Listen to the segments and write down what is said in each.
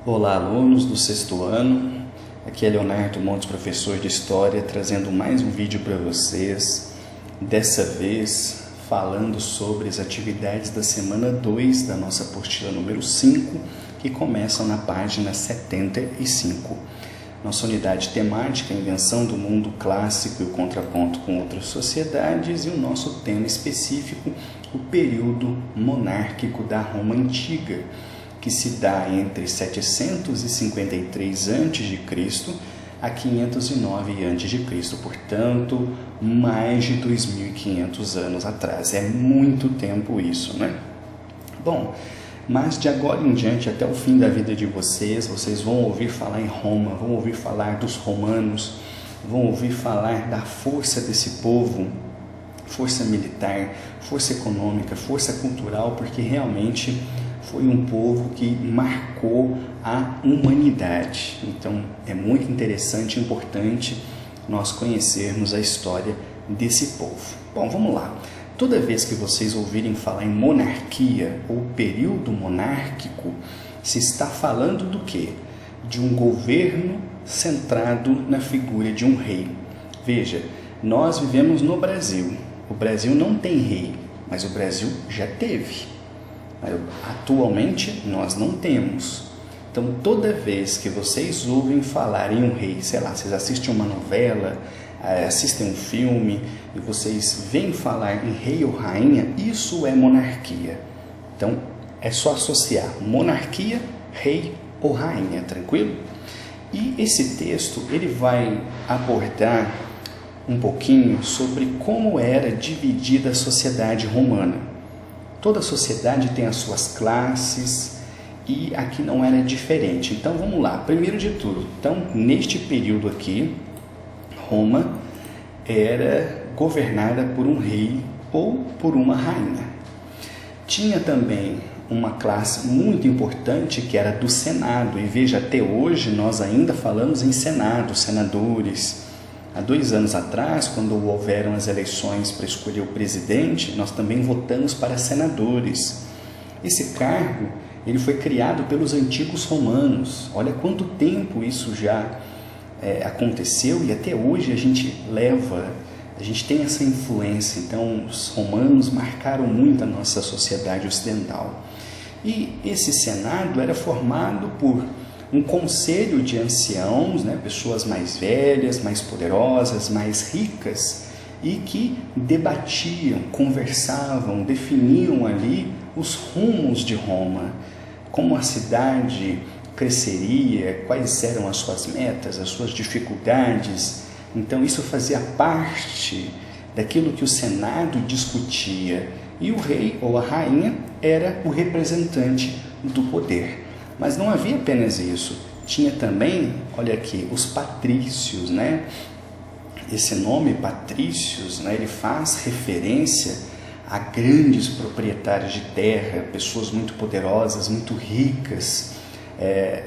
Olá, alunos do sexto ano. Aqui é Leonardo Montes, professor de História, trazendo mais um vídeo para vocês. Dessa vez, falando sobre as atividades da semana 2 da nossa apostila número 5, que começam na página 75. Nossa unidade temática, a invenção do mundo clássico e o contraponto com outras sociedades, e o nosso tema específico, o período monárquico da Roma Antiga, que se dá entre 753 a.C. a 509 a.C., portanto, mais de 2.500 anos atrás. É muito tempo isso, né? Bom, mas de agora em diante, até o fim da vida de vocês, vocês vão ouvir falar em Roma, vão ouvir falar dos romanos, vão ouvir falar da força desse povo, força militar, força econômica, força cultural, porque realmente foi um povo que marcou a humanidade. Então, é muito interessante e importante nós conhecermos a história desse povo. Bom, vamos lá. Toda vez que vocês ouvirem falar em monarquia ou período monárquico, se está falando do quê? De um governo centrado na figura de um rei. Veja, nós vivemos no Brasil. O Brasil não tem rei, mas o Brasil já teve. Atualmente, nós não temos. Então, toda vez que vocês ouvem falar em um rei, sei lá, vocês assistem uma novela, assistem um filme, e vocês veem falar em rei ou rainha, isso é monarquia. Então, é só associar monarquia, rei ou rainha, tranquilo? E esse texto, ele vai abordar um pouquinho sobre como era dividida a sociedade romana. Toda sociedade tem as suas classes e aqui não era diferente. Então vamos lá, primeiro de tudo, então neste período aqui, Roma era governada por um rei ou por uma rainha. Tinha também uma classe muito importante que era do Senado, e veja, até hoje nós ainda falamos em Senado, senadores. Há 2 anos atrás, quando houveram as eleições para escolher o presidente, nós também votamos para senadores. Esse cargo, ele foi criado pelos antigos romanos. Olha quanto tempo isso já aconteceu, e até hoje a gente tem essa influência. Então, os romanos marcaram muito a nossa sociedade ocidental. E esse Senado era formado por um conselho de anciãos, né, pessoas mais velhas, mais poderosas, mais ricas, e que debatiam, conversavam, definiam ali os rumos de Roma, como a cidade cresceria, quais eram as suas metas, as suas dificuldades. Então isso fazia parte daquilo que o Senado discutia, e o rei ou a rainha era o representante do poder. Mas não havia apenas isso, tinha também, olha aqui, os patrícios, né? Esse nome patrícios, né, ele faz referência a grandes proprietários de terra, pessoas muito poderosas, muito ricas.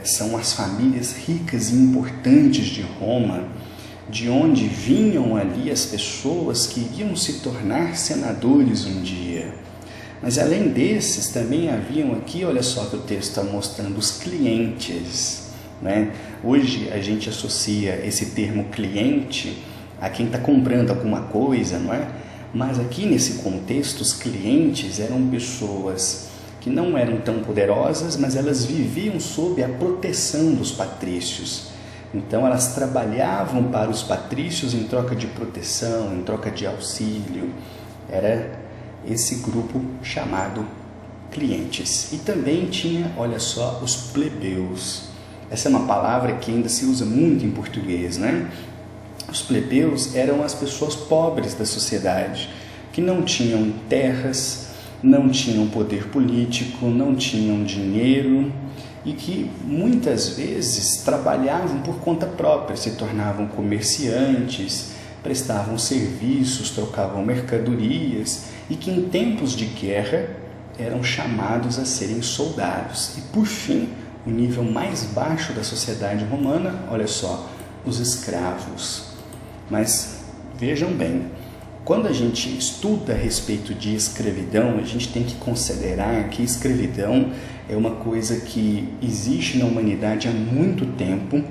São as famílias ricas e importantes de Roma, de onde vinham ali as pessoas que iriam se tornar senadores um dia. Mas além desses, também haviam aqui, olha só que o texto está mostrando, os clientes, né? Hoje a gente associa esse termo cliente a quem está comprando alguma coisa, não é? Mas aqui nesse contexto, os clientes eram pessoas que não eram tão poderosas, mas elas viviam sob a proteção dos patrícios. Então elas trabalhavam para os patrícios em troca de proteção, em troca de auxílio. Era esse grupo chamado clientes. E também tinha, olha só, os plebeus. Essa é uma palavra que ainda se usa muito em português, né? Os plebeus eram as pessoas pobres da sociedade, que não tinham terras, não tinham poder político, não tinham dinheiro, e que muitas vezes trabalhavam por conta própria, se tornavam comerciantes, prestavam serviços, trocavam mercadorias, e que em tempos de guerra eram chamados a serem soldados. E por fim, o nível mais baixo da sociedade romana, olha só, os escravos. Mas vejam bem, Quando a gente estuda a respeito de escravidão, a gente tem que considerar que escravidão é uma coisa que existe na humanidade há muito tempo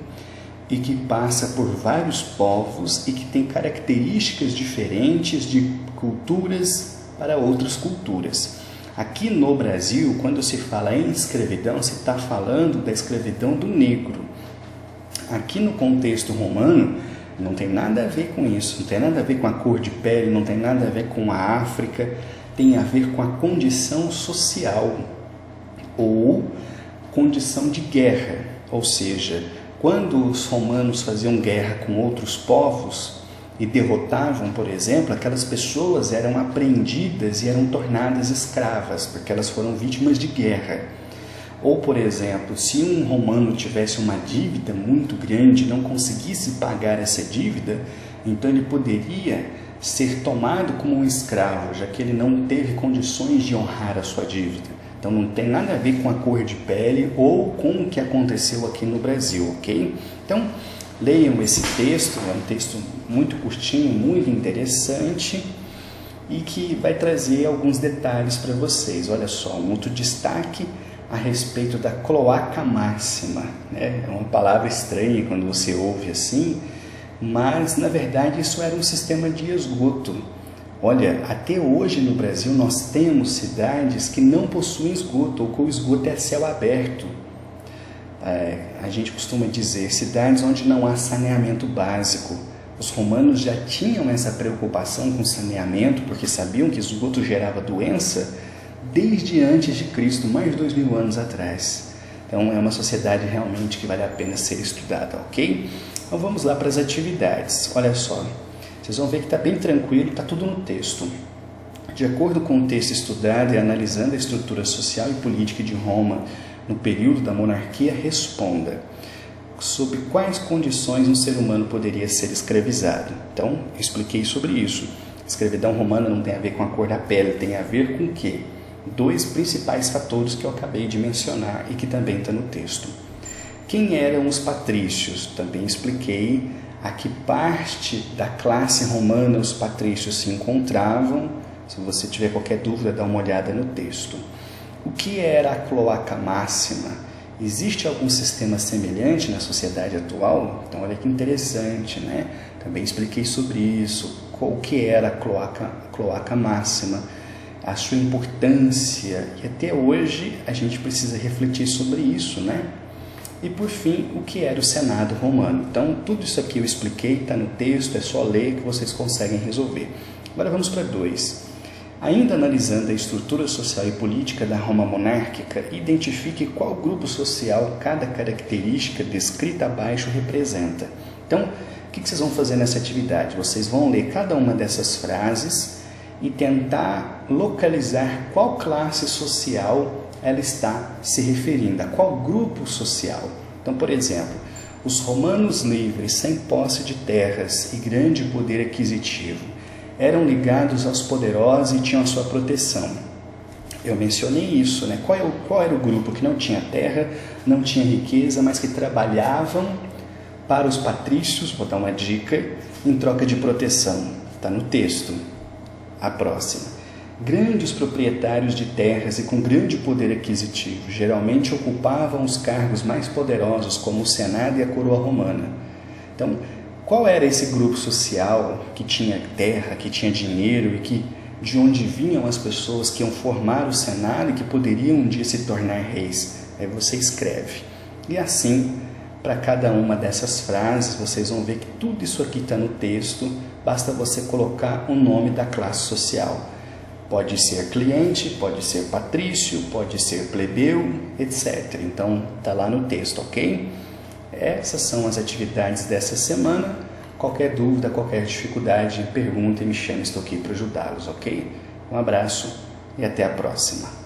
e que passa por vários povos e que tem características diferentes de culturas para outras culturas. Aqui no Brasil, quando se fala em escravidão, se está falando da escravidão do negro. Aqui no contexto romano, não tem nada a ver com isso, não tem nada a ver com a cor de pele, não tem nada a ver com a África, tem a ver com a condição social ou condição de guerra. Ou seja, quando os romanos faziam guerra com outros povos e derrotavam, por exemplo, aquelas pessoas eram apreendidas e eram tornadas escravas, porque elas foram vítimas de guerra. Ou, por exemplo, se um romano tivesse uma dívida muito grande e não conseguisse pagar essa dívida, então ele poderia ser tomado como um escravo, já que ele não teve condições de honrar a sua dívida. Então não tem nada a ver com a cor de pele ou com o que aconteceu aqui no Brasil, ok? Então, leiam esse texto, é um texto muito curtinho, muito interessante e que vai trazer alguns detalhes para vocês. Olha só, um outro destaque a respeito da cloaca máxima, né? É uma palavra estranha quando você ouve assim, mas na verdade isso era um sistema de esgoto. Olha, até hoje no Brasil nós temos cidades que não possuem esgoto ou que o esgoto é a céu aberto. A gente costuma dizer cidades onde não há saneamento básico. Os romanos já tinham essa preocupação com saneamento porque sabiam que esgoto gerava doença desde antes de Cristo, mais de 2000 anos atrás. Então é uma sociedade realmente que vale a pena ser estudada, ok? Então vamos lá para as atividades. Olha só, vocês vão ver que está bem tranquilo, está tudo no texto. De acordo com o texto estudado e analisando a estrutura social e política de Roma no período da monarquia, responda sob quais condições um ser humano poderia ser escravizado. Então, eu expliquei sobre isso. A escravidão romana não tem a ver com a cor da pele, tem a ver com o quê? Dois principais fatores que eu acabei de mencionar e que também está no texto. Quem eram os patrícios? Também expliquei a que parte da classe romana os patrícios se encontravam. Se você tiver qualquer dúvida, dá uma olhada no texto. O que era a cloaca máxima? Existe algum sistema semelhante na sociedade atual? Então, olha que interessante, né? Também expliquei sobre isso. O que era a cloaca máxima? A sua importância, e até hoje a gente precisa refletir sobre isso, né? E por fim, o que era o Senado romano. Então, tudo isso aqui eu expliquei, está no texto, é só ler que vocês conseguem resolver. Agora vamos para 2. Ainda analisando a estrutura social e política da Roma monárquica, identifique qual grupo social cada característica descrita abaixo representa. Então, o que vocês vão fazer nessa atividade? Vocês vão ler cada uma dessas frases e tentar localizar qual classe social ela está se referindo, a qual grupo social. Então, por exemplo, os romanos livres, sem posse de terras e grande poder aquisitivo, eram ligados aos poderosos e tinham a sua proteção. Eu mencionei isso, né? Qual era o grupo que não tinha terra, não tinha riqueza, mas que trabalhavam para os patrícios, vou dar uma dica, em troca de proteção. Está no texto. A próxima. Grandes proprietários de terras e com grande poder aquisitivo, geralmente ocupavam os cargos mais poderosos, como o Senado e a coroa romana. Então, qual era esse grupo social que tinha terra, que tinha dinheiro e de onde vinham as pessoas que iam formar o Senado e que poderiam um dia se tornar reis? Aí você escreve. E assim, para cada uma dessas frases, vocês vão ver que tudo isso aqui está no texto, basta você colocar o nome da classe social. Pode ser cliente, pode ser patrício, pode ser plebeu, etc. Então, está lá no texto, ok? Essas são as atividades dessa semana. Qualquer dúvida, qualquer dificuldade, pergunta e me chame, estou aqui para ajudá-los, ok? Um abraço e até a próxima.